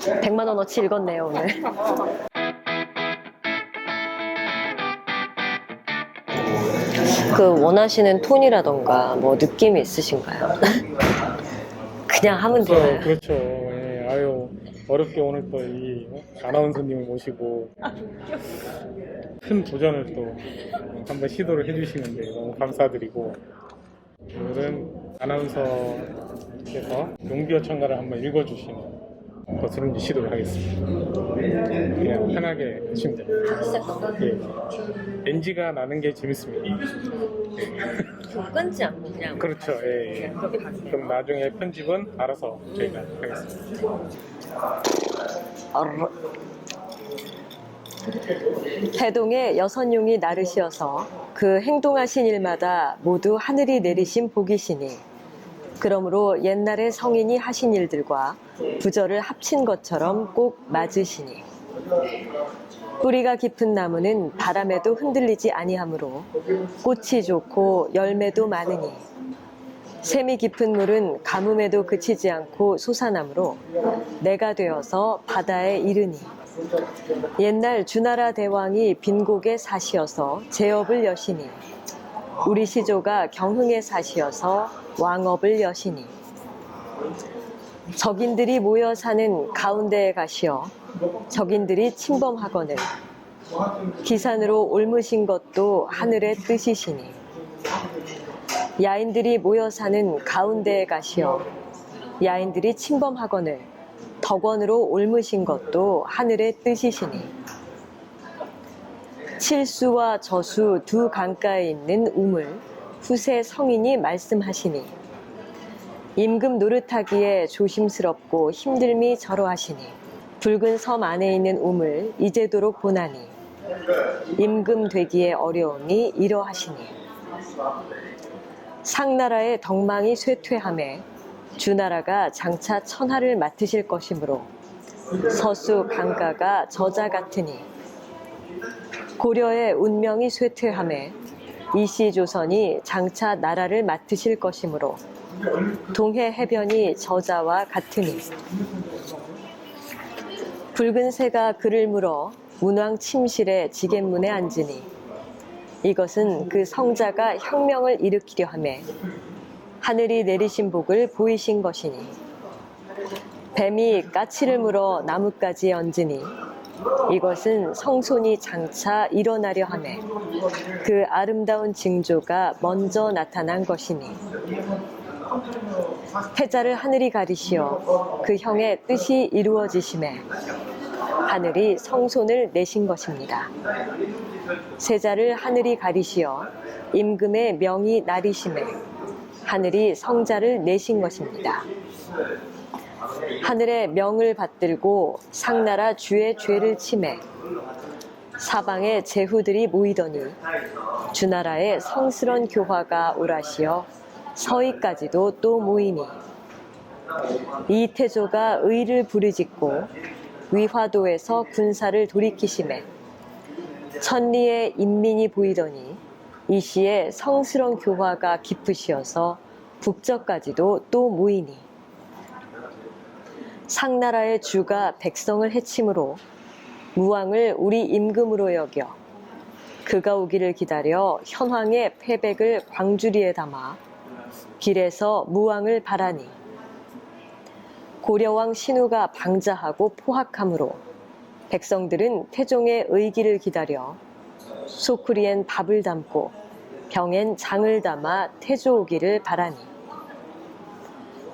100만 원어치 읽었네요, 오늘. 그 원하시는 톤이라던가 뭐 느낌이 있으신가요? 그냥 하면 되나요? 그렇죠. 예, 아유, 어렵게 오늘 또 이 아나운서님을 모시고 큰 도전을 또 한번 시도를 해주시는데 너무 감사드리고, 오늘은 아나운서께서 용비어천가를 한번 읽어주시는 것으로 이제 시도를 하겠습니다. 그냥 편하게 하시면 됩니다. 예. NG가 나는 게 재밌습니다. 끊지 않고 그냥. 그렇죠. 예, 예. 그럼 나중에 편집은 알아서 저희가 하겠습니다. 태동의 여선용이 나르시어서 그 행동하신 일마다 모두 하늘이 내리신 복이시니, 그러므로 옛날에 성인이 하신 일들과 부절을 합친 것처럼 꼭 맞으시니, 뿌리가 깊은 나무는 바람에도 흔들리지 아니하므로 꽃이 좋고 열매도 많으니, 샘이 깊은 물은 가뭄에도 그치지 않고 솟아나므로 내가 되어서 바다에 이르니, 옛날 주나라 대왕이 빈곡에 사시어서 제업을 여시니, 우리 시조가 경흥에 사시어서 왕업을 여시니, 적인들이 모여 사는 가운데에 가시어 적인들이 침범하거늘 기산으로 옮으신 것도 하늘의 뜻이시니, 야인들이 모여 사는 가운데에 가시어 야인들이 침범하거늘 덕원으로 옮으신 것도 하늘의 뜻이시니, 칠수와 저수 두 강가에 있는 우물 후세 성인이 말씀하시니, 임금 노릇하기에 조심스럽고 힘들미 저러하시니, 붉은 섬 안에 있는 우물 이제도록 보나니 임금 되기에 어려움이 이러하시니, 상나라의 덕망이 쇠퇴함에 주나라가 장차 천하를 맡으실 것이므로 서수 강가가 저자 같으니, 고려의 운명이 쇠퇴함에 이시조선이 장차 나라를 맡으실 것이므로 동해 해변이 저자와 같으니, 붉은 새가 그를 물어 문왕 침실의 지겐문에 앉으니, 이것은 그 성자가 혁명을 일으키려 하매 하늘이 내리신 복을 보이신 것이니, 뱀이 까치를 물어 나뭇가지에 얹으니, 이것은 성손이 장차 일어나려 하매 그 아름다운 징조가 먼저 나타난 것이니, 패자를 하늘이 가리시어 그 형의 뜻이 이루어지심에 하늘이 성손을 내신 것입니다. 세자를 하늘이 가리시어 임금의 명이 나리심에 하늘이 성자를 내신 것입니다. 하늘의 명을 받들고 상나라 주의 죄를 침해 사방에 제후들이 모이더니 주나라의 성스런 교화가 오라시어 서희까지도 또 모이니, 이태조가 의를 부르짖고 위화도에서 군사를 돌이키심에 천리의 인민이 보이더니 이시에 성스런 교화가 깊으시어서 북저까지도 또 모이니, 상나라의 주가 백성을 해침으로 무왕을 우리 임금으로 여겨 그가 오기를 기다려 현황의 패백을 광주리에 담아 길에서 무왕을 바라니, 고려왕 신우가 방자하고 포악함으로 백성들은 태종의 의기를 기다려 소쿠리엔 밥을 담고 병엔 장을 담아 태조 오기를 바라니,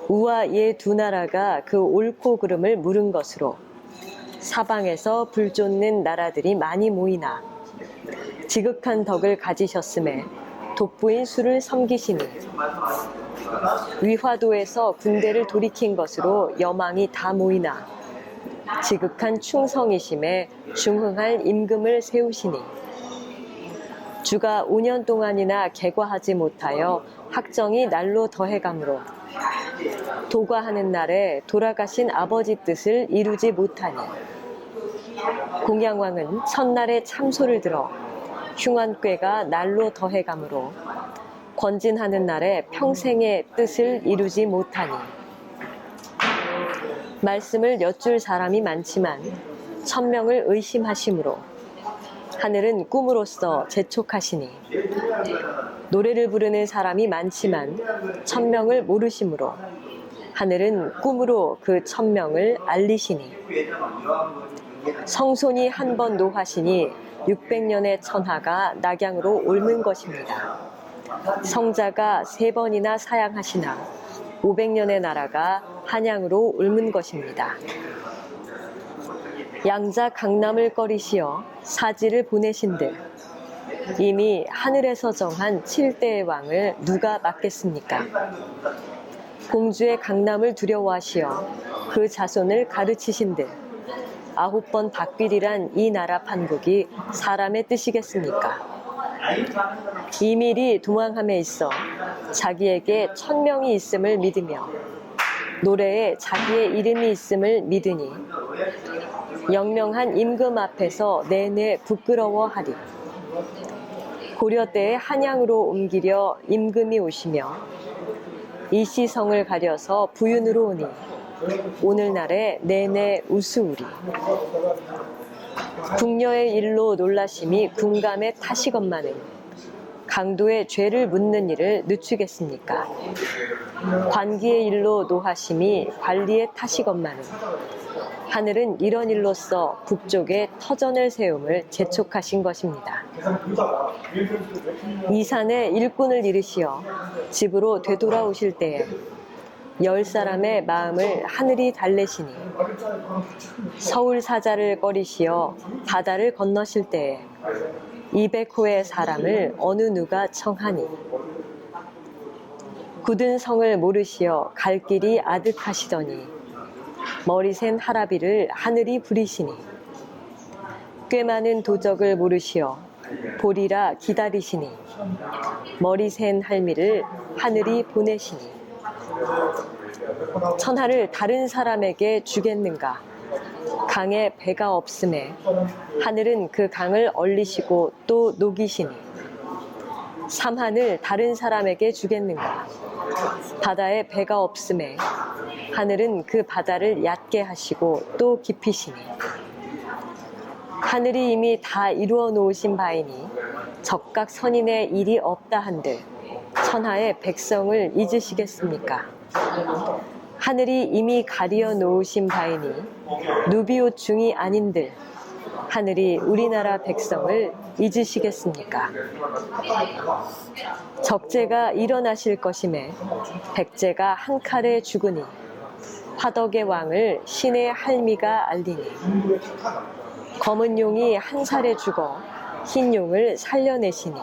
우와 예 두 나라가 그 옳고 그름을 물은 것으로 사방에서 불쫓는 나라들이 많이 모이나 지극한 덕을 가지셨음에 독부인 수를 섬기시니, 위화도에서 군대를 돌이킨 것으로 여망이 다 모이나 지극한 충성이심에 중흥할 임금을 세우시니, 주가 5년 동안이나 개과하지 못하여 학정이 날로 더해가므로 도과하는 날에 돌아가신 아버지 뜻을 이루지 못하니, 공양왕은 첫날에 참소를 들어 흉안꾀가 날로 더해가므로 권진하는 날에 평생의 뜻을 이루지 못하니, 말씀을 여쭐 사람이 많지만 천명을 의심하심으로 하늘은 꿈으로써 재촉하시니 노래를 부르는 사람이 많지만 천명을 모르심으로 하늘은 꿈으로 그 천명을 알리시니 성손이 한 번 노하시니 600년의 천하가 낙양으로 옮은 것입니다. 성자가 3번이나 사양하시나 500년의 나라가 한양으로 옮은 것입니다. 양자 강남을 꺼리시어 사지를 보내신들 이미 하늘에서 정한 7대의 왕을 누가 맡겠습니까? 공주의 강남을 두려워하시어 그 자손을 가르치신들 9번 박빌이란 이 나라 판국이 사람의 뜻이겠습니까? 이밀이 도망함에 있어 자기에게 천명이 있음을 믿으며 노래에 자기의 이름이 있음을 믿으니 영명한 임금 앞에서 내내 부끄러워하리. 고려 때에 한양으로 옮기려 임금이 오시며 이시성을 가려서 부윤으로 오니 오늘날에 내내 우스우리. 궁녀의 일로 놀라심이 궁감에 타시건마는 강도의 죄를 묻는 일을 늦추겠습니까? 관기의 일로 노하심이 관리에 타시건마는 하늘은 이런 일로써 북쪽에 터전을 세움을 재촉하신 것입니다. 이산에 일꾼을 이르시어 집으로 되돌아오실 때에 10사람의 마음을 하늘이 달래시니 서울 사자를 꺼리시어 바다를 건너실 때에 200호의 사람을 어느 누가 청하니 굳은 성을 모르시어 갈 길이 아득하시더니 머리 센 하라비를 하늘이 부리시니 꽤 많은 도적을 모르시어 보리라 기다리시니 머리 센 할미를 하늘이 보내시니 천하를 다른 사람에게 주겠는가? 강에 배가 없음에 하늘은 그 강을 얼리시고 또 녹이시니 삼하늘 다른 사람에게 주겠는가? 바다에 배가 없음에 하늘은 그 바다를 얕게 하시고 또 깊이시니 하늘이 이미 다 이루어 놓으신 바이니 적각 선인의 일이 없다 한들 천하의 백성을 잊으시겠습니까? 하늘이 이미 가리어 놓으신 바이니 누비옷 중이 아닌들 하늘이 우리나라 백성을 잊으시겠습니까? 적재가 일어나실 것임에 백제가 한 칼에 죽으니 화덕의 왕을 신의 할미가 알리니 검은 용이 한 살에 죽어 흰 용을 살려내시니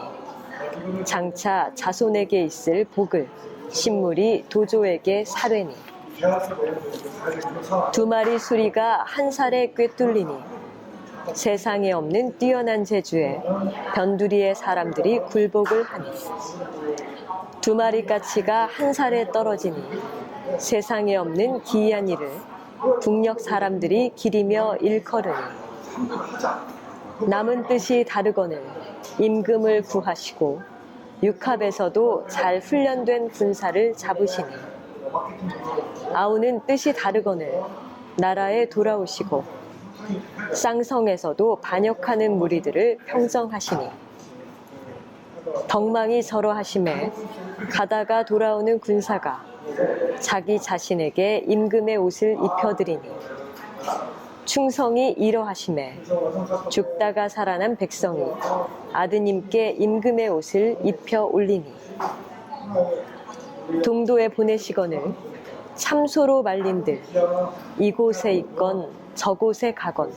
장차 자손에게 있을 복을 신물이 도조에게 사뢰니 2마리 수리가 한 살에 꿰뚫리니 세상에 없는 뛰어난 재주에 변두리의 사람들이 굴복을 하니 2마리 까치가 한 살에 떨어지니 세상에 없는 기이한 일을 북녘 사람들이 기리며 일컬으니 남은 뜻이 다르거늘 임금을 구하시고 육합에서도 잘 훈련된 군사를 잡으시니 아우는 뜻이 다르거늘 나라에 돌아오시고 쌍성에서도 반역하는 무리들을 평정하시니 덕망이 절어하심에 가다가 돌아오는 군사가 자기 자신에게 임금의 옷을 입혀드리니 충성이 이러하심에 죽다가 살아난 백성이 아드님께 임금의 옷을 입혀 올리니 동도에 보내시거늘 참소로 말린들 이곳에 있건 저곳에 가건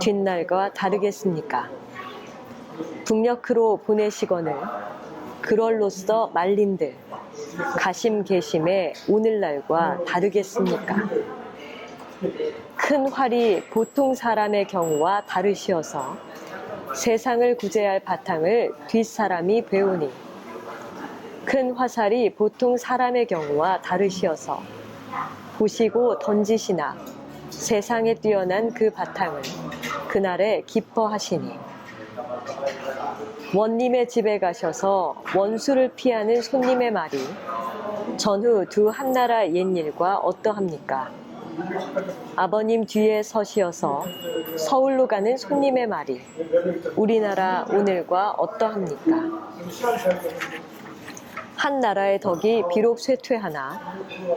뒷날과 다르겠습니까? 북녘으로 보내시거늘 그럴로써 말린들 가심계심에 오늘날과 다르겠습니까? 큰 활이 보통 사람의 경우와 다르시어서 세상을 구제할 바탕을 뒷사람이 배우니 큰 화살이 보통 사람의 경우와 다르시어서 보시고 던지시나 세상에 뛰어난 그 바탕을 그날에 기뻐하시니 원님의 집에 가셔서 원수를 피하는 손님의 말이 전후 두 한나라 옛일과 어떠합니까? 아버님 뒤에 서시어서 서울로 가는 손님의 말이 우리나라 오늘과 어떠합니까? 한 나라의 덕이 비록 쇠퇴하나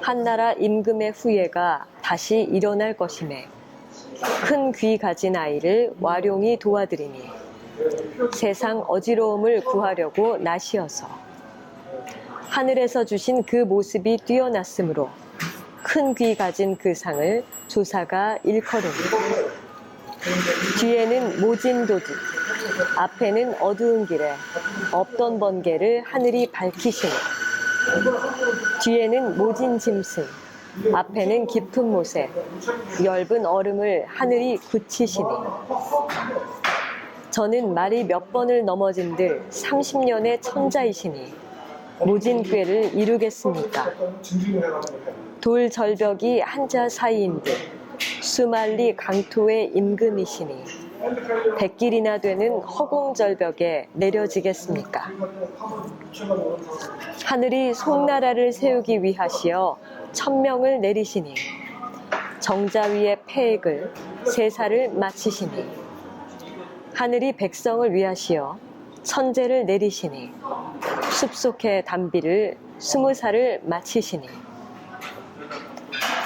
한 나라 임금의 후예가 다시 일어날 것임에 큰 귀 가진 아이를 와룡이 도와드리니 세상 어지러움을 구하려고 나시어서 하늘에서 주신 그 모습이 뛰어났으므로 큰 귀 가진 그 상을 조사가 일컬으니 뒤에는 모진 도둑, 앞에는 어두운 길에 없던 번개를 하늘이 밝히시니 뒤에는 모진 짐승, 앞에는 깊은 못에 엷은 얼음을 하늘이 굳히시니 저는 말이 몇 번을 넘어진들 30년의 천자이시니 모진 꾀를 이루겠습니까? 돌 절벽이 한자 사이인데 수말리 강토의 임금이시니 백길이나 되는 허공절벽에 내려지겠습니까? 하늘이 송나라를 세우기 위하시어 천명을 내리시니 정자 위의 패액을 세사를 마치시니 하늘이 백성을 위하시어 천재를 내리시니 숲속의 담비를 20살을 마치시니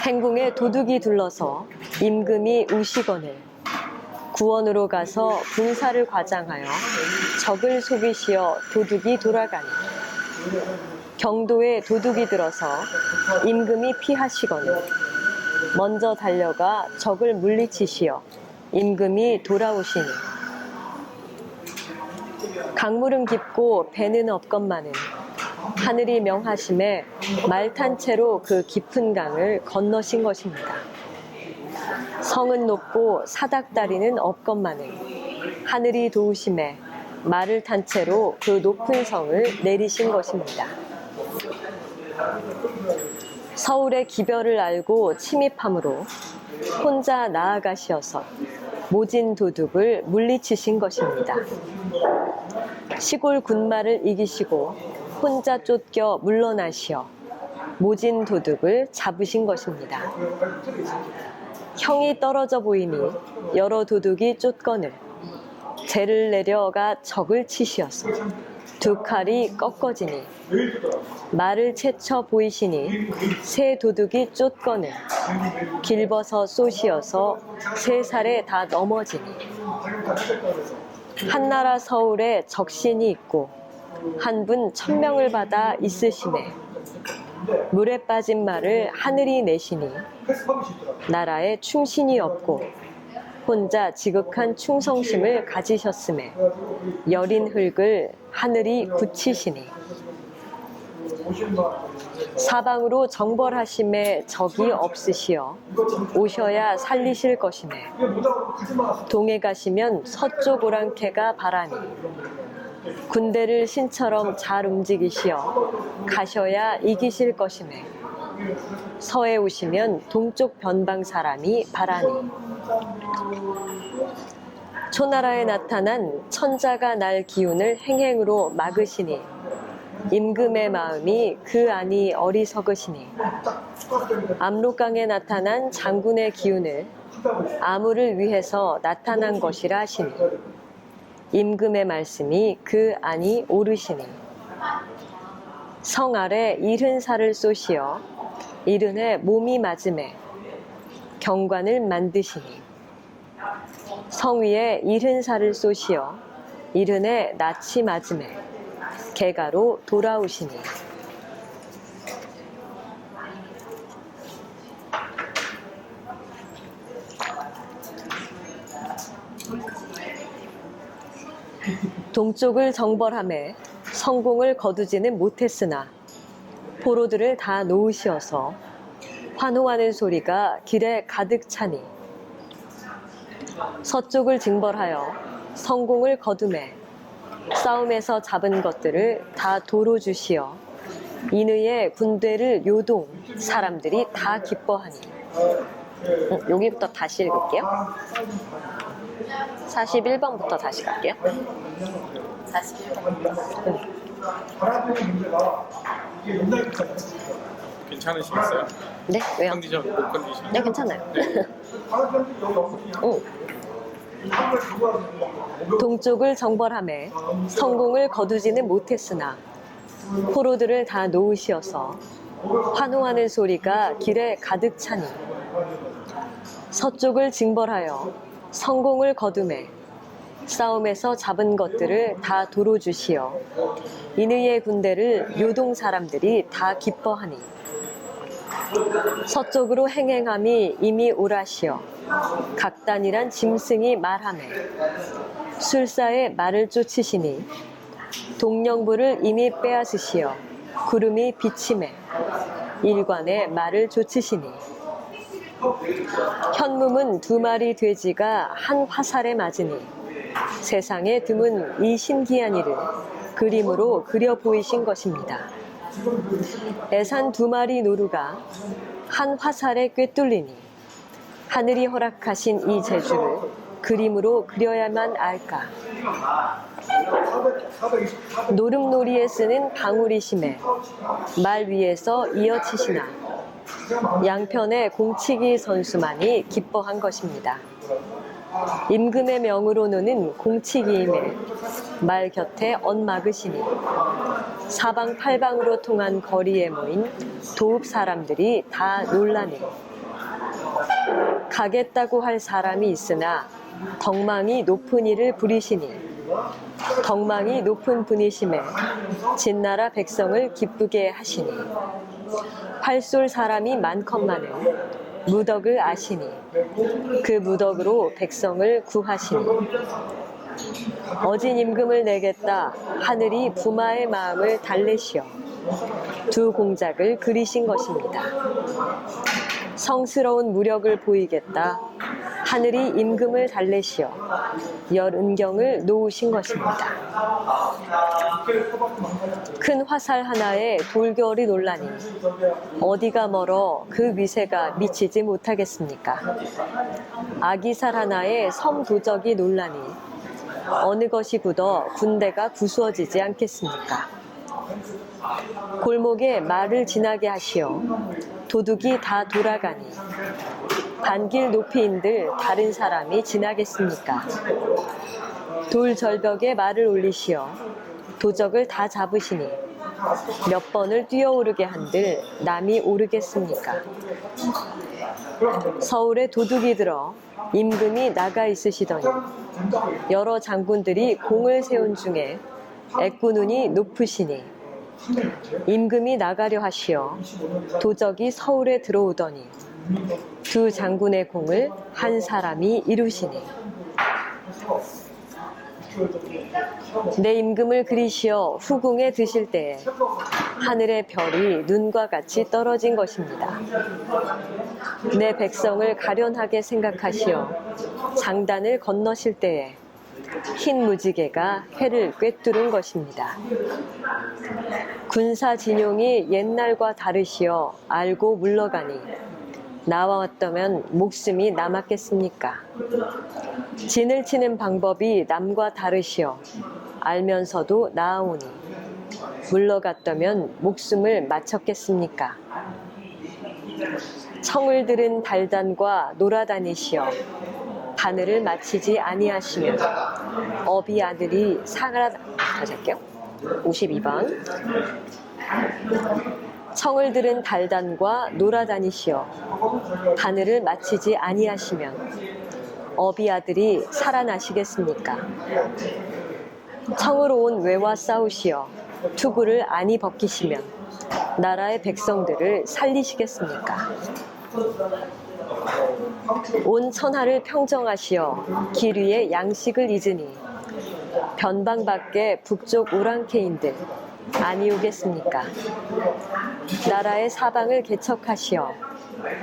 행궁에 도둑이 둘러서 임금이 우시거늘 구원으로 가서 군사를 과장하여 적을 속이시어 도둑이 돌아가니 경도에 도둑이 들어서 임금이 피하시거늘 먼저 달려가 적을 물리치시어 임금이 돌아오시니 강물은 깊고 배는 없건만은 하늘이 명하심에 말 탄 채로 그 깊은 강을 건너신 것입니다. 성은 높고 사닥다리는 없건만은 하늘이 도우심에 말을 탄 채로 그 높은 성을 내리신 것입니다. 서울의 기별을 알고 침입함으로 혼자 나아가시어서 모진 도둑을 물리치신 것입니다. 시골 군마를 이기시고 혼자 쫓겨 물러나시어 모진 도둑을 잡으신 것입니다. 형이 떨어져 보이니 여러 도둑이 쫓거늘 재를 내려가 적을 치시어서 두 칼이 꺾어지니 말을 채쳐 보이시니 세 도둑이 쫓거늘 길벗어 쏘시어서 세 살에 다 넘어지니 한나라 서울에 적신이 있고 한 분 천명을 받아 있으시네 물에 빠진 말을 하늘이 내시니 나라에 충신이 없고 혼자 지극한 충성심을 가지셨음에 여린 흙을 하늘이 굳히시니 사방으로 정벌하심에 적이 없으시어 오셔야 살리실 것이네 동해 가시면 서쪽 오랑캐가 바라니 군대를 신처럼 잘 움직이시어 가셔야 이기실 것이네 서해 오시면 동쪽 변방 사람이 바라니 초나라에 나타난 천자가 날 기운을 행행으로 막으시니 임금의 마음이 그 안이 어리석으시니 압록강에 나타난 장군의 기운을 아무를 위해서 나타난 것이라 하시니 임금의 말씀이 그 안이 오르시니 성 아래 70살을 쏘시어 70에 몸이 맞음에 경관을 만드시니 성 위에 70살을 쏘시어 70에 낯이 맞음에 개가로 돌아오시니 동쪽을 정벌함에 성공을 거두지는 못했으나 포로들을 다 놓으시어서 환호하는 소리가 길에 가득 차니 서쪽을 징벌하여 성공을 거둠에 싸움에서 잡은 것들을 다 도로 주시어 인의의 군대를 요동 사람들이 다 기뻐하니 여기부터 다시 읽을게요. 41번부터 다시 갈게요. 41번부터. 괜찮으시겠어요? 네, 왜요? 컨디션, 목 컨디션. 네, 괜찮아요. 네. 동쪽을 정벌함에 성공을 거두지는 못했으나 포로들을 다 놓으시어서 환호하는 소리가 길에 가득 차니 서쪽을 징벌하여 성공을 거둠에 싸움에서 잡은 것들을 다 도로 주시어 인의의 군대를 요동 사람들이 다 기뻐하니 서쪽으로 행행함이 이미 오라시어 각단이란 짐승이 말하매 술사의 말을 쫓으시니 동령부를 이미 빼앗으시어 구름이 비침에 일관의 말을 쫓으시니 현무문 2마리 돼지가 한 화살에 맞으니 세상에 드문 이 신기한 일을 그림으로 그려 보이신 것입니다. 애산 2마리 노루가 한 화살에 꿰뚫리니 하늘이 허락하신 이 재주를 그림으로 그려야만 알까. 노름놀이에 쓰는 방울이심에 말 위에서 이어치시나 양편의 공치기 선수만이 기뻐한 것입니다. 임금의 명으로 노는 공치기임에 말 곁에 엇막으시니 사방팔방으로 통한 거리에 모인 도읍 사람들이 다 놀라니 가겠다고 할 사람이 있으나 덕망이 높은 이를 부리시니 덕망이 높은 분이심에 진나라 백성을 기쁘게 하시니 활쏠 사람이 많건만은 무덕을 아시니 그 무덕으로 백성을 구하시니 어진 임금을 내겠다 하늘이 부마의 마음을 달래시어 2 공작을 그리신 것입니다. 성스러운 무력을 보이겠다 하늘이 임금을 달래시어 열은경을 놓으신 것입니다. 큰 화살 하나에 돌결이 놀라니 어디가 멀어 그 위세가 미치지 못하겠습니까? 아기살 하나에 섬도적이 놀라니 어느 것이 굳어 군대가 구수어지지 않겠습니까? 골목에 말을 지나게 하시어 도둑이 다 돌아가니 반길 높이인들 다른 사람이 지나겠습니까? 돌 절벽에 말을 올리시어 도적을 다 잡으시니 몇 번을 뛰어오르게 한들 남이 오르겠습니까? 서울에 도둑이 들어 임금이 나가 있으시더니 여러 장군들이 공을 세운 중에 애꾸눈이 높으시니 임금이 나가려 하시어 도적이 서울에 들어오더니 2 장군의 공을 한 사람이 이루시니 내 임금을 그리시어 후궁에 드실 때에 하늘의 별이 눈과 같이 떨어진 것입니다. 내 백성을 가련하게 생각하시어 장단을 건너실 때에 흰 무지개가 해를 꿰뚫은 것입니다. 군사 진용이 옛날과 다르시어 알고 물러가니 나왔다면 목숨이 남았겠습니까? 진을 치는 방법이 남과 다르시어 알면서도 나아오니 물러갔다면 목숨을 마쳤겠습니까? 청을 들은 달단과 놀아다니시어 바늘을 맞히지 아니하시면 어비 아들이 사가라. 다시 할게요. 52번. 청을 들은 달단과 놀아다니시어 바늘을 맞히지 아니하시면 어비 아들이 살아나시겠습니까? 청으로 온 외와 싸우시어 투구를 아니 벗기시면 나라의 백성들을 살리시겠습니까? 온 천하를 평정하시어 길 위에 양식을 잊으니 변방 밖에 북쪽 오랑캐인들 아니오겠습니까? 나라의 사방을 개척하시어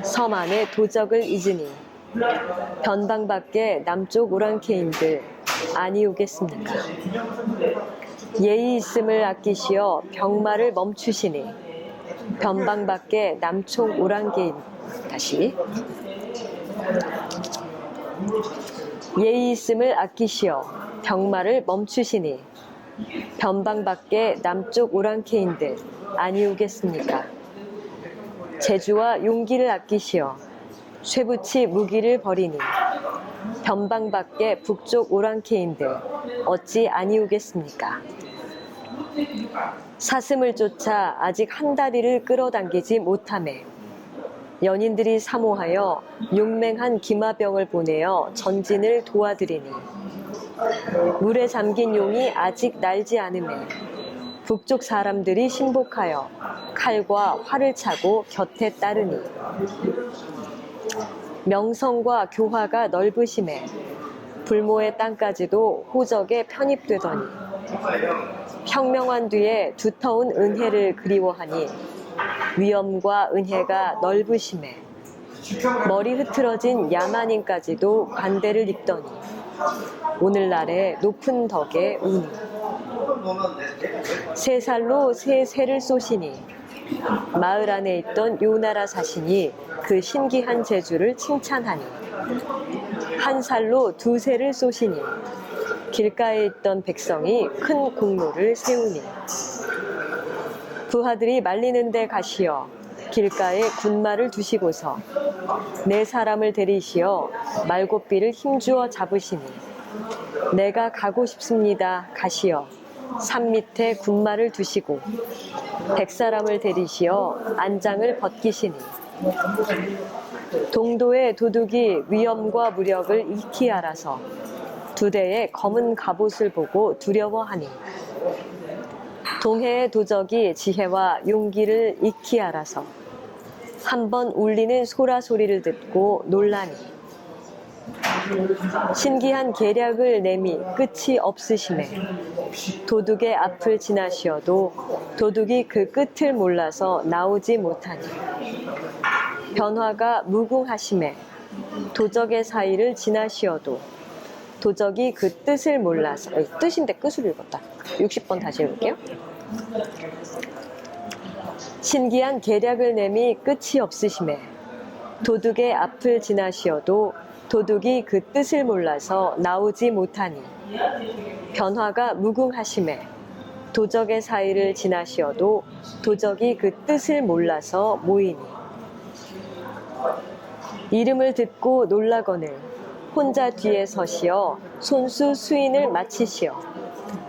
섬 안에 도적을 잊으니 변방 밖에 남쪽 오랑캐인들 아니오겠습니까? 예의 있음을 아끼시어 병마를 멈추시니 변방 밖에 남쪽 오랑캐인 다시 예의 있음을 아끼시어 병마를 멈추시니 변방 밖에 남쪽 오랑캐인들 아니오겠습니까? 재주와 용기를 아끼시어 쇠붙이 무기를 버리니 변방밖에 북쪽 오랑캐인들 어찌 아니오겠습니까? 사슴을 쫓아 아직 한 다리를 끌어당기지 못하매 연인들이 사모하여 용맹한 기마병을 보내어 전진을 도와드리니 물에 잠긴 용이 아직 날지 않으매 북쪽 사람들이 신복하여 칼과 활을 차고 곁에 따르니 명성과 교화가 넓으심에 불모의 땅까지도 호적에 편입되더니 평명한 뒤에 두터운 은혜를 그리워하니 위엄과 은혜가 넓으심에 머리 흐트러진 야만인까지도 관대를 입더니 오늘날의 높은 덕에 우니 세 살로 세 새를 쏘시니 마을 안에 있던 요나라 사신이 그 신기한 재주를 칭찬하니 한 살로 두 새를 쏘시니 길가에 있던 백성이 큰 공로를 세우니 부하들이 말리는 데 가시어 길가에 군마를 두시고서 네 사람을 데리시어 말고삐를 힘주어 잡으시니 내가 가고 싶습니다 가시어 산 밑에 군마를 두시고 100사람을 데리시어 안장을 벗기시니 동도의 도둑이 위엄과 무력을 익히 알아서 두 대의 검은 갑옷을 보고 두려워하니 동해의 도적이 지혜와 용기를 익히 알아서 한번 울리는 소라 소리를 듣고 놀라니 신기한 계략을 내미 끝이 없으심에 도둑의 앞을 지나시어도 도둑이 그 끝을 몰라서 나오지 못하니 변화가 무궁하심에 도적의 사이를 지나시어도 도적이 그 뜻을 몰라서 뜻인데 끝을 읽었다. 60번 다시 읽을게요. 신기한 계략을 내미 끝이 없으심에 도둑의 앞을 지나시어도 도둑이 그 뜻을 몰라서 나오지 못하니 변화가 무궁하심에 도적의 사이를 지나시어도 도적이 그 뜻을 몰라서 모이니 이름을 듣고 놀라거늘 혼자 뒤에 서시어 손수 수인을 마치시어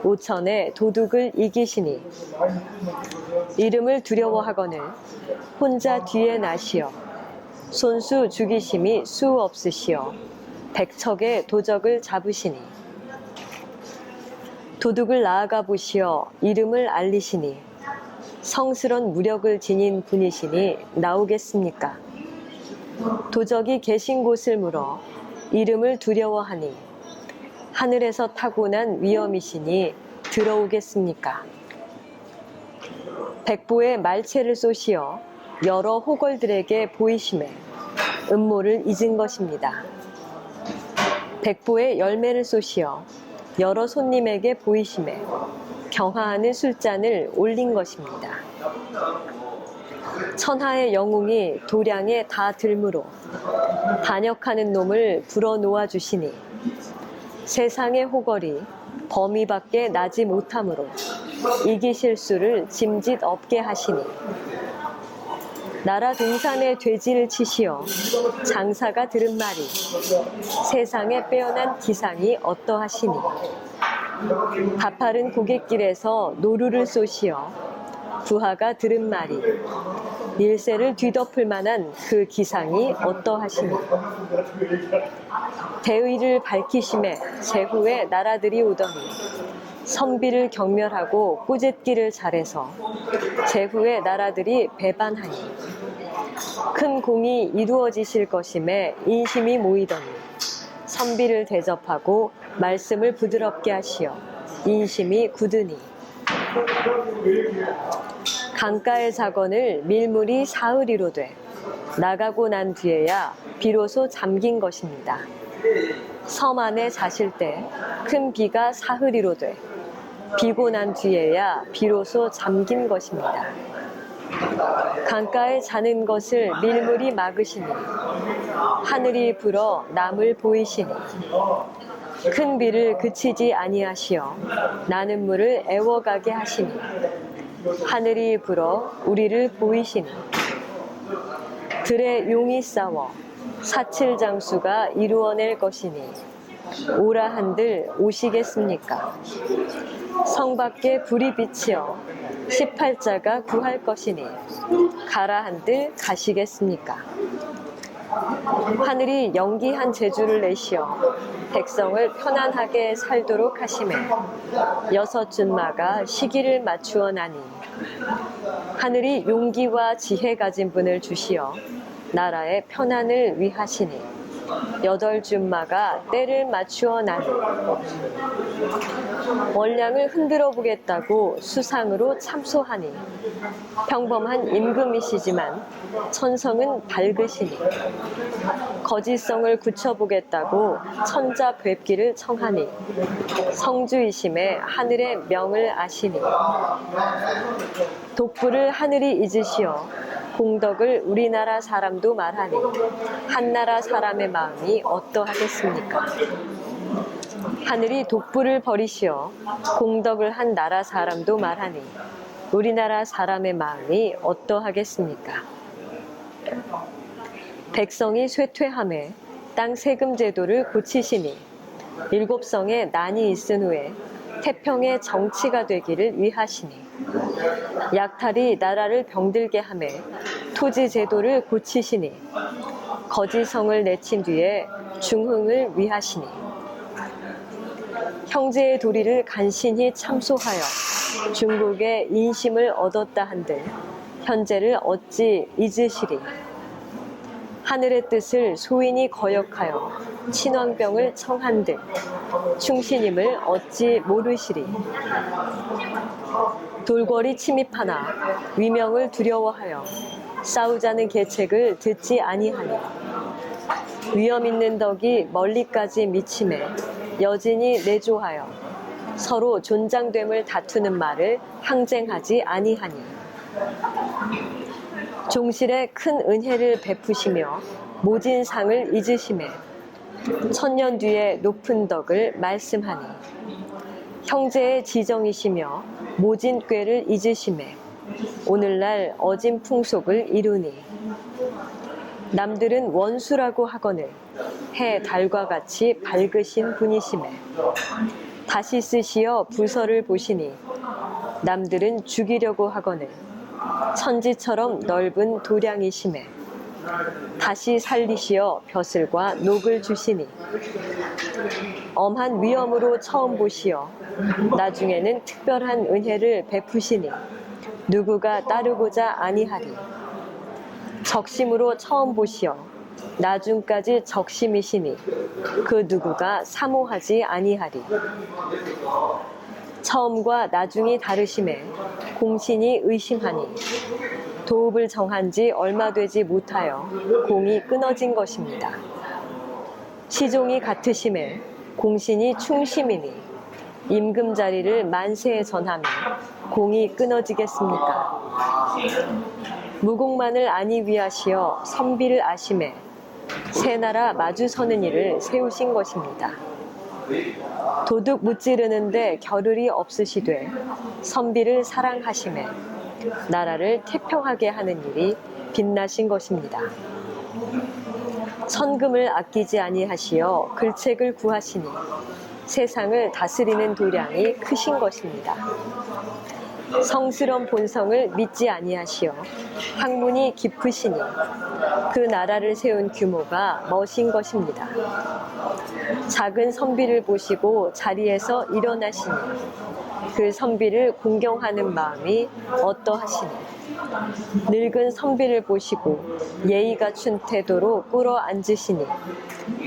5천의 도둑을 이기시니 이름을 두려워하거늘 혼자 뒤에 나시어 손수 죽이심이 수 없으시어 100척의 도적을 잡으시니 도둑을 나아가 보시어 이름을 알리시니 성스런 무력을 지닌 분이시니 나오겠습니까? 도적이 계신 곳을 물어 이름을 두려워하니 하늘에서 타고난 위엄이시니 들어오겠습니까? 백보의 말체를 쏘시어 여러 호걸들에게 보이심에 음모를 잊은 것입니다. 백보의 열매를 쏘시어 여러 손님에게 보이심에 경하하는 술잔을 올린 것입니다. 천하의 영웅이 도량에 다 들므로 반역하는 놈을 불어놓아 주시니 세상의 호걸이 범위밖에 나지 못하므로 이기실 수를 짐짓 없게 하시니 나라 등산에 돼지를 치시어 장사가 들은 말이 세상에 빼어난 기상이 어떠하시니 가파른 고갯길에서 노루를 쏘시어 부하가 들은 말이 일세를 뒤덮을 만한 그 기상이 어떠하시니 대의를 밝히심에 제후에 나라들이 오더니 선비를 경멸하고 꾸짖기를 잘해서 제후에 나라들이 배반하니 큰 공이 이루어지실 것임에 인심이 모이더니 선비를 대접하고 말씀을 부드럽게 하시어 인심이 굳으니 강가의 작원을 밀물이 사흘이로 돼 나가고 난 뒤에야 비로소 잠긴 것입니다. 섬 안에 자실 때 큰 비가 사흘이로 돼 비고 난 뒤에야 비로소 잠긴 것입니다. 강가에 자는 것을 밀물이 막으시니 하늘이 불어 남을 보이시니 큰 비를 그치지 아니하시어 나는 물을 애워가게 하시니 하늘이 불어 우리를 보이시니 들의 용이 싸워 사칠장수가 이루어낼 것이니 오라 한들 오시겠습니까? 성 밖에 불이 비치어 18자가 구할 것이니 가라 한들 가시겠습니까? 하늘이 연기한 재주를 내시어 백성을 편안하게 살도록 하시매 여섯 준마가 시기를 맞추어 나니 하늘이 용기와 지혜 가진 분을 주시어 나라의 편안을 위하시니 여덟 준마가 때를 맞추어 나니 원량을 흔들어 보겠다고 수상으로 참소하니 평범한 임금이시지만 천성은 밝으시니 거짓성을 굳혀보겠다고 천자 뵙기를 청하니 성주이심에 하늘의 명을 아시니 독불을 하늘이 잊으시어 공덕을 우리나라 사람도 말하니 한나라 사람의 마음이 어떠하겠습니까? 하늘이 독불을 버리시어 공덕을 한 나라 사람도 말하니 우리나라 사람의 마음이 어떠하겠습니까? 백성이 쇠퇴함에 땅 세금 제도를 고치시니 일곱 성에 난이 있은 후에 태평의 정치가 되기를 위하시니 약탈이 나라를 병들게 하매 토지 제도를 고치시니 거지성을 내친 뒤에 중흥을 위하시니 형제의 도리를 간신히 참소하여 중국의 인심을 얻었다 한들 현재를 어찌 잊으시리. 하늘의 뜻을 소인이 거역하여 친왕병을 청한들 충신임을 어찌 모르시리. 돌궐이 침입하나 위명을 두려워하여 싸우자는 계책을 듣지 아니하니 위험 있는 덕이 멀리까지 미침해 여진이 내조하여 서로 존장됨을 다투는 말을 항쟁하지 아니하니 종실에 큰 은혜를 베푸시며 모진 상을 잊으심에 천년 뒤에 높은 덕을 말씀하니 형제의 지정이시며 모진 꾀를 잊으심에 오늘날 어진 풍속을 이루니 남들은 원수라고 하거늘 해 달과 같이 밝으신 분이심에 다시 쓰시어 부서를 보시니 남들은 죽이려고 하거늘 천지처럼 넓은 도량이심에 다시 살리시어 벼슬과 녹을 주시니 엄한 위엄으로 처음 보시어 나중에는 특별한 은혜를 베푸시니 누구가 따르고자 아니하리. 적심으로 처음 보시어 나중까지 적심이시니 그 누구가 사모하지 아니하리. 처음과 나중이 다르심에 공신이 의심하니 도읍을 정한 지 얼마 되지 못하여 공이 끊어진 것입니다. 시종이 같으심에 공신이 충심이니 임금 자리를 만세에 전하며 공이 끊어지겠습니까? 무공만을 아니 위하시어 선비를 아심에 세 나라 마주 서는 일을 세우신 것입니다. 도둑 무찌르는데 겨를이 없으시되 선비를 사랑하심에 나라를 태평하게 하는 일이 빛나신 것입니다. 천금을 아끼지 아니하시어 글책을 구하시니 세상을 다스리는 도량이 크신 것입니다. 성스러운 본성을 믿지 아니하시어 학문이 깊으시니 그 나라를 세운 규모가 멋인 것입니다. 작은 선비를 보시고 자리에서 일어나시니 그 선비를 공경하는 마음이 어떠하시니 늙은 선비를 보시고 예의 갖춘 태도로 꿇어 앉으시니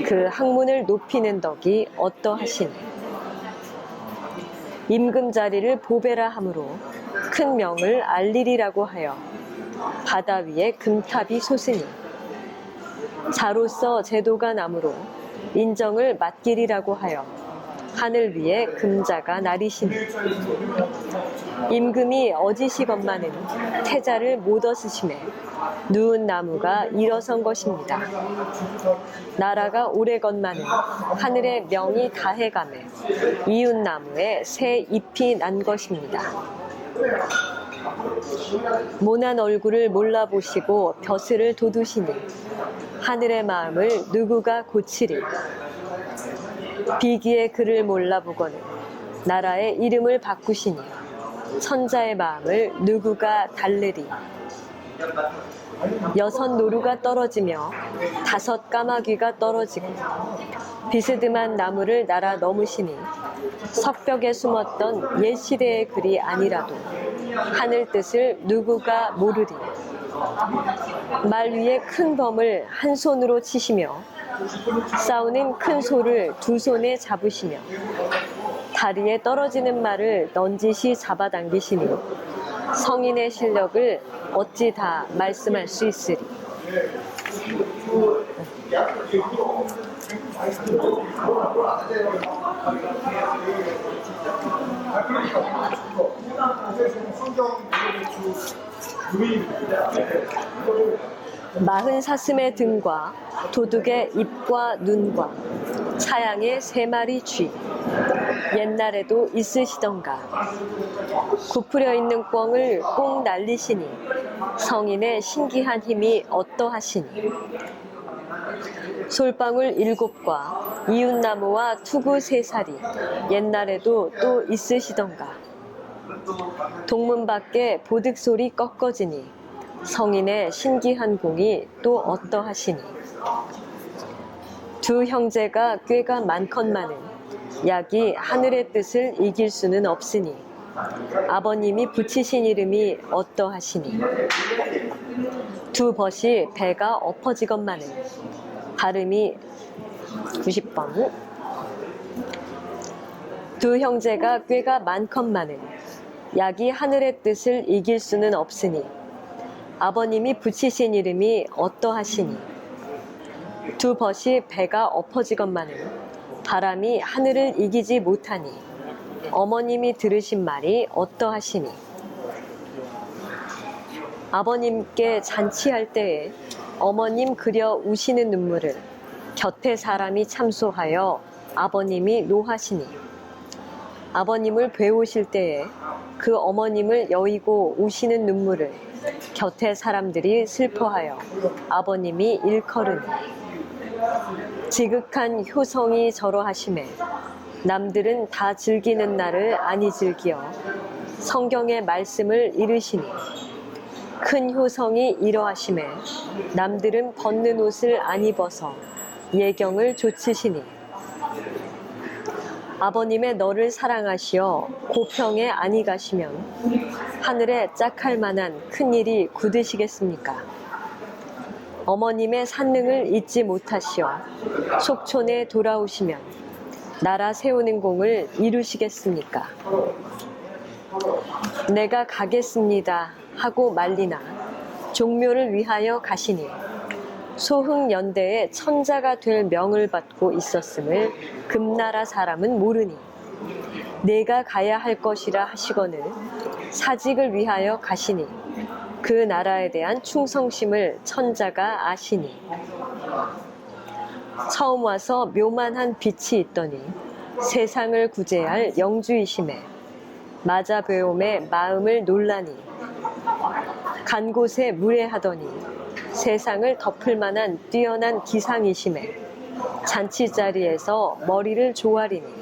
그 학문을 높이는 덕이 어떠하시니 임금 자리를 보배라 함으로 큰 명을 알리리라고 하여 바다 위에 금탑이 솟으니 자로서 제도가 나므로 인정을 맡기리라고 하여 하늘 위에 금자가 나리시니 임금이 어지시건만은 태자를 못 얻으심에 누운 나무가 일어선 것입니다. 나라가 오래건만은 하늘의 명이 다해가매 이웃 나무에 새 잎이 난 것입니다. 모난 얼굴을 몰라보시고 벼슬을 돋우시니 하늘의 마음을 누구가 고치리. 비기의 글을 몰라보거늘 나라의 이름을 바꾸시니 천자의 마음을 누구가 달르리. 여섯 노루가 떨어지며 다섯 까마귀가 떨어지고 비스듬한 나무를 날아 넘으시니 석벽에 숨었던 옛 시대의 글이 아니라도 하늘 뜻을 누구가 모르리. 말 위에 큰 범을 한 손으로 치시며 싸우는 큰 소를 두 손에 잡으시며 다리에 떨어지는 말을 넌지시 잡아당기시니 성인의 실력을 어찌 다 말씀할 수 있으리. 마흔 사슴의 등과 도둑의 입과 눈과 차양의 세 마리 쥐 옛날에도 있으시던가. 굽으려 있는 꿩을 꼭 날리시니 성인의 신기한 힘이 어떠하시니. 솔방울 7과 이웃나무와 투구 3살이 옛날에도 또 있으시던가. 동문 밖에 보득소리 꺾어지니 성인의 신기한 공이 또 어떠하시니. 두 형제가 꾀가 많건만은 약이 하늘의 뜻을 이길 수는 없으니 아버님이 붙이신 이름이 어떠하시니. 두 벗이 배가 엎어지건만은 발음이 90번. 두 형제가 꾀가 많건만은 약이 하늘의 뜻을 이길 수는 없으니 아버님이 붙이신 이름이 어떠하시니. 두 벗이 배가 엎어지건만은 바람이 하늘을 이기지 못하니 어머님이 들으신 말이 어떠하시니. 아버님께 잔치할 때에 어머님 그려 우시는 눈물을 곁에 사람이 참소하여 아버님이 노하시니 아버님을 배우실 때에 그 어머님을 여의고 우시는 눈물을 곁에 사람들이 슬퍼하여 아버님이 일컬으니 지극한 효성이 저러하심에 남들은 다 즐기는 날을 아니 즐기어 성경의 말씀을 이르시니 큰 효성이 이러하심에 남들은 벗는 옷을 안 입어서 예경을 조치시니 아버님의 너를 사랑하시어 고평에 아니 가시면 하늘에 짝할 만한 큰 일이 굳으시겠습니까? 어머님의 산능을 잊지 못하시어 속촌에 돌아오시면 나라 세우는 공을 이루시겠습니까? 내가 가겠습니다 하고 말리나 종묘를 위하여 가시니 소흥연대에 천자가 될 명을 받고 있었음을 금나라 사람은 모르니 내가 가야 할 것이라 하시거늘 사직을 위하여 가시니 그 나라에 대한 충성심을 천자가 아시니 처음 와서 묘만한 빛이 있더니 세상을 구제할 영주이심에 맞아 배움에 마음을 놀라니 간 곳에 무례하더니 세상을 덮을 만한 뛰어난 기상이심에 잔치자리에서 머리를 조아리니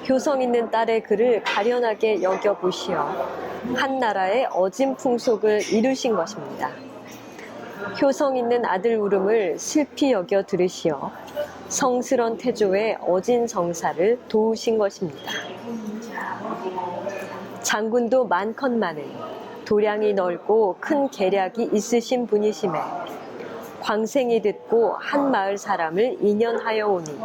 효성 있는 딸의 글을 가련하게 여겨보시어 한 나라의 어진 풍속을 이루신 것입니다. 효성 있는 아들 울음을 슬피 여겨 들으시어 성스런 태조의 어진 정사를 도우신 것입니다. 장군도 많건만은 도량이 넓고 큰 계략이 있으신 분이심에 광생이 듣고 한 마을 사람을 인연하여 오니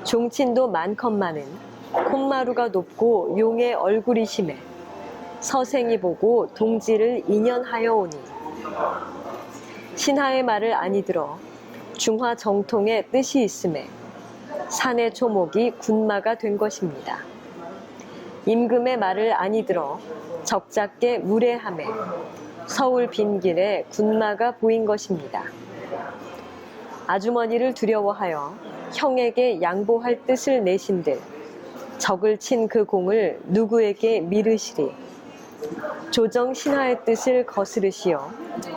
종친도 많건만은 콧마루가 높고 용의 얼굴이심에 서생이 보고 동지를 인연하여 오니 신하의 말을 아니 들어 중화 정통의 뜻이 있음에 산의 초목이 군마가 된 것입니다. 임금의 말을 아니 들어 적작게 무례함에 서울 빈길에 군마가 보인 것입니다. 아주머니를 두려워하여 형에게 양보할 뜻을 내신들 적을 친 그 공을 누구에게 미르시리. 조정 신하의 뜻을 거스르시어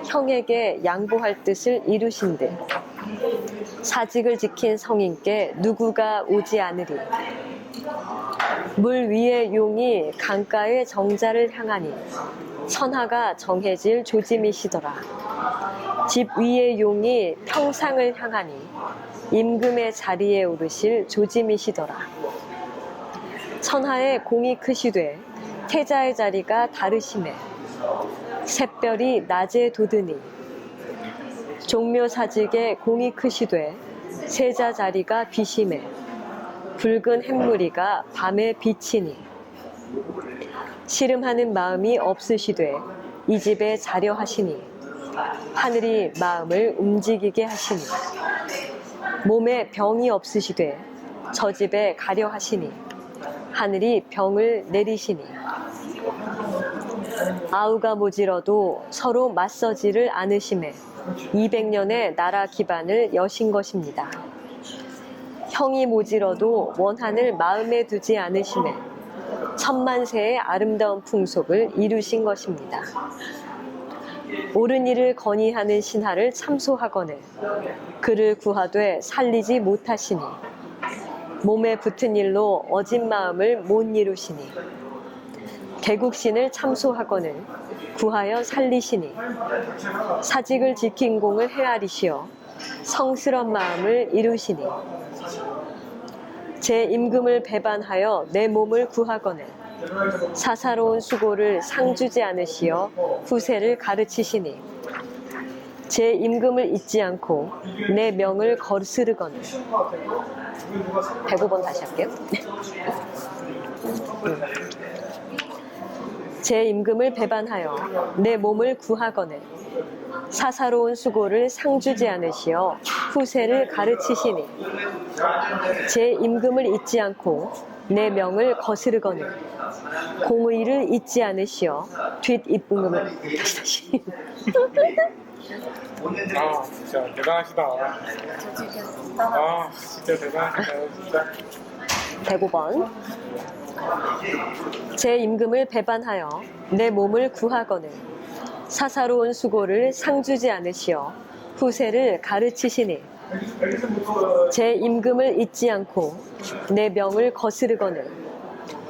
형에게 양보할 뜻을 이루신들 사직을 지킨 성인께 누구가 오지 않으리. 물 위의 용이 강가의 정자를 향하니 선하가 정해질 조짐이시더라. 집 위의 용이 평상을 향하니 임금의 자리에 오르실 조짐이시더라. 천하의 공이 크시되 태자의 자리가 다르시매 샛별이 낮에 돋으니 종묘사직의 공이 크시되 세자 자리가 비심해 붉은 햇무리가 밤에 비치니 씨름하는 마음이 없으시되 이 집에 자려 하시니 하늘이 마음을 움직이게 하시니 몸에 병이 없으시되 저 집에 가려 하시니 하늘이 병을 내리시니 아우가 모질어도 서로 맞서지를 않으심에 200년의 나라 기반을 여신 것입니다. 형이 모질어도 원한을 마음에 두지 않으심에 천만세의 아름다운 풍속을 이루신 것입니다. 옳은 일을 건의하는 신하를 참소하거늘 그를 구하되 살리지 못하시니 몸에 붙은 일로 어진 마음을 못 이루시니 개국신을 참소하거늘 구하여 살리시니 사직을 지킨 공을 헤아리시어 성스런 마음을 이루시니 제 임금을 배반하여 내 몸을 구하거늘 사사로운 수고를 상주지 않으시어 후세를 가르치시니 제 임금을 잊지 않고 내 명을 거스르거늘 105번 다시 할게요. 제 임금을 배반하여 내 몸을 구하거늘 사사로운 수고를 상주지 않으시어 후세를 가르치시니 제 임금을 잊지 않고 내 명을 거스르거늘 공의를 잊지 않으시어 뒷임금을 다시 아, 진짜 대단하시다. 아, 진짜 대단하시다. 진짜. 105번 제 임금을 배반하여 내 몸을 구하거늘 사사로운 수고를 상주지 않으시어 후세를 가르치시니 제 임금을 잊지 않고 내 명을 거스르거늘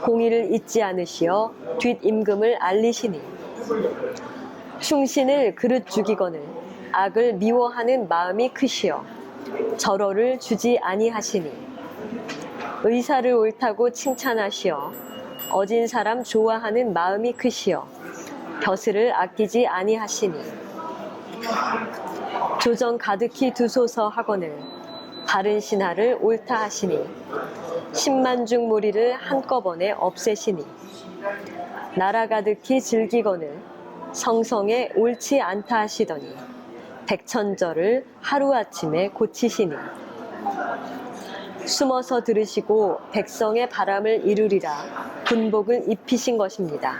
공의를 잊지 않으시어 뒷임금을 알리시니 충신을 그릇 죽이거늘 악을 미워하는 마음이 크시어 절호를 주지 아니하시니 의사를 옳다고 칭찬하시어 어진 사람 좋아하는 마음이 크시어 벼슬을 아끼지 아니하시니 조정 가득히 두소서 하거늘 바른 신하를 옳다 하시니 10만 중 무리를 한꺼번에 없애시니 나라 가득히 즐기거늘 성성에 옳지 않다 하시더니 백천절을 하루아침에 고치시니 숨어서 들으시고 백성의 바람을 이루리라 군복을 입히신 것입니다.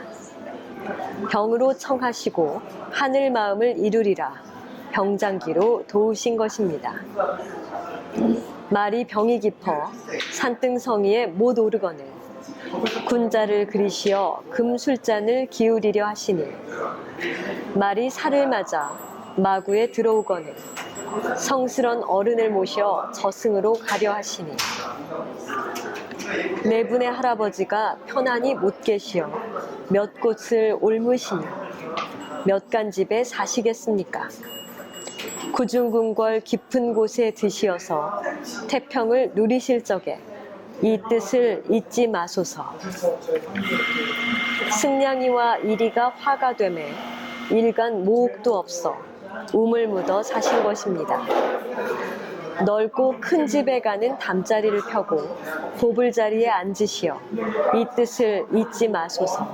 병으로 청하시고 하늘 마음을 이루리라 병장기로 도우신 것입니다. 말이 병이 깊어 산등성이에 못 오르거늘 군자를 그리시어 금술잔을 기울이려 하시니 말이 살을 맞아 마구에 들어오거늘 성스런 어른을 모셔 저승으로 가려 하시니 네 분의 할아버지가 편안히 못 계시어 몇 곳을 옮으시니 몇 간 집에 사시겠습니까? 구중궁궐 깊은 곳에 드시어서 태평을 누리실 적에 이 뜻을 잊지 마소서. 승냥이와 이리가 화가 되매 일간 모옥도 없어 우물 묻어 사신 것입니다. 넓고 큰 집에 가는 담자리를 펴고 보불 자리에 앉으시어 이 뜻을 잊지 마소서.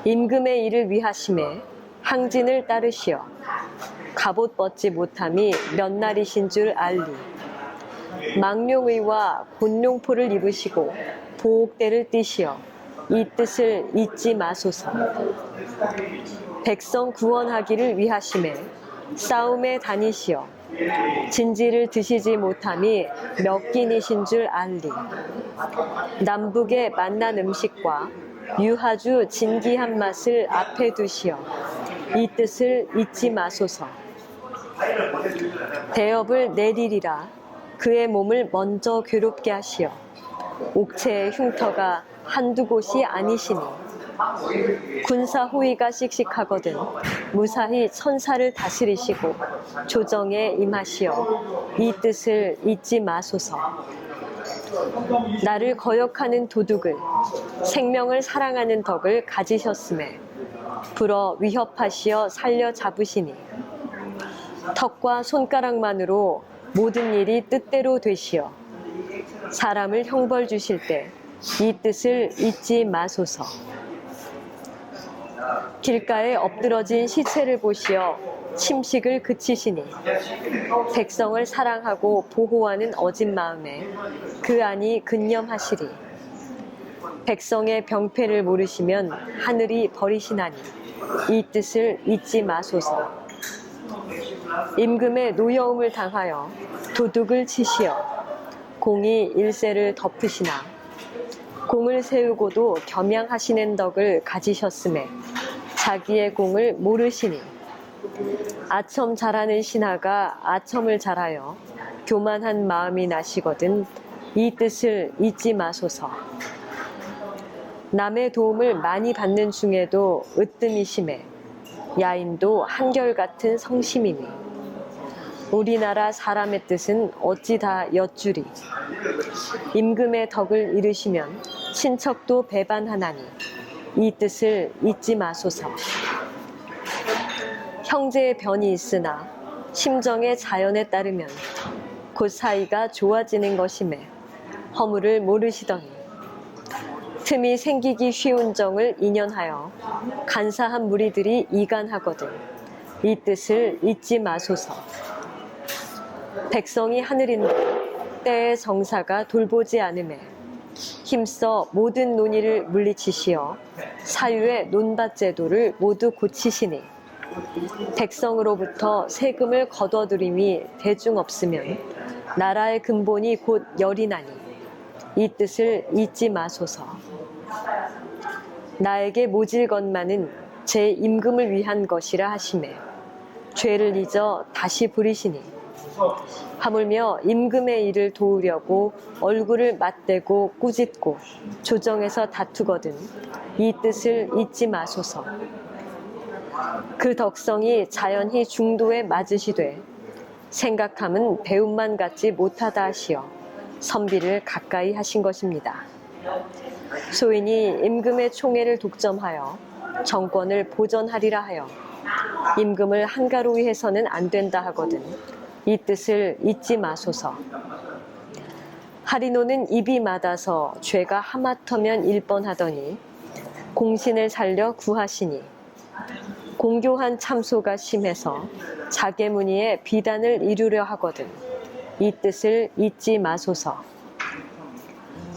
임금의 일을 위하심에 항진을 따르시어 갑옷 벗지 못함이 몇 날이신 줄 알리. 망룡의와 곤룡포를 입으시고 보옥대를 띠시어 이 뜻을 잊지 마소서. 백성 구원하기를 위하심에 싸움에 다니시어 진지를 드시지 못함이 몇 끼니신 줄 알리. 남북에 만난 음식과 유하주 진기한 맛을 앞에 두시어 이 뜻을 잊지 마소서. 대업을 내리리라 그의 몸을 먼저 괴롭게 하시어 옥체의 흉터가 한두 곳이 아니시니 군사 호위가 씩씩하거든 무사히 천사를 다스리시고 조정에 임하시어 이 뜻을 잊지 마소서. 나를 거역하는 도둑을 생명을 사랑하는 덕을 가지셨음에 불어 위협하시어 살려 잡으시니 턱과 손가락만으로 모든 일이 뜻대로 되시어 사람을 형벌 주실 때 이 뜻을 잊지 마소서. 길가에 엎드러진 시체를 보시어 침식을 그치시니 백성을 사랑하고 보호하는 어진 마음에 그 안이 근념하시리. 백성의 병폐를 모르시면 하늘이 버리시나니 이 뜻을 잊지 마소서. 임금의 노여움을 당하여 도둑을 치시어 공이 일세를 덮으시나 공을 세우고도 겸양하시는 덕을 가지셨음에 자기의 공을 모르시니 아첨 잘하는 신하가 아첨을 잘하여 교만한 마음이 나시거든 이 뜻을 잊지 마소서. 남의 도움을 많이 받는 중에도 으뜸이심에 야인도 한결같은 성심이니 우리나라 사람의 뜻은 어찌 다 엿주리. 임금의 덕을 잃으시면 친척도 배반하나니 이 뜻을 잊지 마소서. 형제의 변이 있으나 심정의 자연에 따르면 곧 사이가 좋아지는 것임에 허물을 모르시더니 틈이 생기기 쉬운 정을 인연하여 간사한 무리들이 이간하거든 이 뜻을 잊지 마소서. 백성이 하늘인데 때의 정사가 돌보지 않음에 힘써 모든 논의를 물리치시어 사유의 논밭 제도를 모두 고치시니 백성으로부터 세금을 거둬들임이 대중 없으면 나라의 근본이 곧 열이나니 이 뜻을 잊지 마소서. 나에게 모질 것만은 제 임금을 위한 것이라 하시매 죄를 잊어 다시 부리시니 하물며 임금의 일을 도우려고 얼굴을 맞대고 꾸짖고 조정에서 다투거든 이 뜻을 잊지 마소서. 그 덕성이 자연히 중도에 맞으시되 생각함은 배움만 갖지 못하다 하시어 선비를 가까이 하신 것입니다. 소인이 임금의 총애를 독점하여 정권을 보전하리라 하여 임금을 한가로이 해서는 안 된다 하거든 이 뜻을 잊지 마소서. 하리노는 입이 맞아서 죄가 하마터면 일 뻔하더니 공신을 살려 구하시니 공교한 참소가 심해서 자계문의에 비단을 이루려 하거든 이 뜻을 잊지 마소서.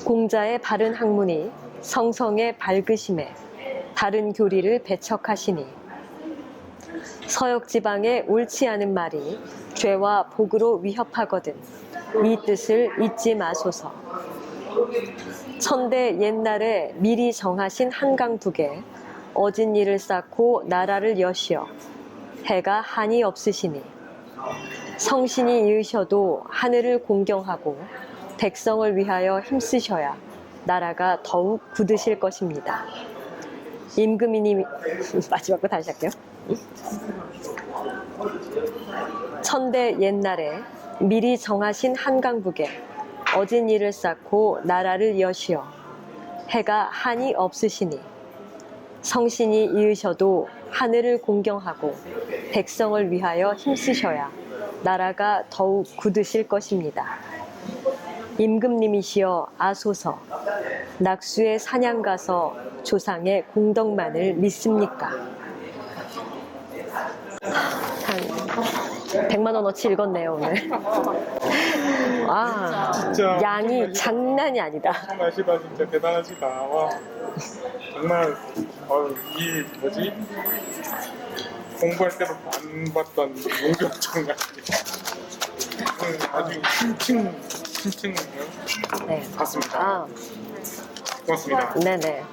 공자의 바른 학문이 성성의 밝으심에 다른 교리를 배척하시니 서역지방에 옳지 않은 말이 죄와 복으로 위협하거든 이 뜻을 잊지 마소서. 천대 옛날에 미리 정하신 한강북에 어진 일을 쌓고 나라를 여시어 해가 한이 없으시니 성신이 이으셔도 하늘을 공경하고 백성을 위하여 힘쓰셔야 나라가 더욱 굳으실 것입니다. 임금이님 마지막 거 다시 할게요. 천대 옛날에 미리 정하신 한강북에 어진 일을 쌓고 나라를 여시어 해가 한이 없으시니 성신이 이으셔도 하늘을 공경하고 백성을 위하여 힘쓰셔야 나라가 더욱 굳으실 것입니다. 임금님이시여 아소서. 낙수의 사냥 가서 조상의 공덕만을 믿습니까? 한 100만 원어치 읽었네요 오늘. 아, 진짜 양이 장난이 아니다. 엄청나시다. 진짜 대단하시다. 와, 정말 이 뭐지? 공부할 때도 안 봤던 용병청 같은 아주 힘층 네. 같습니다. 아, 고맙습니다. 네네.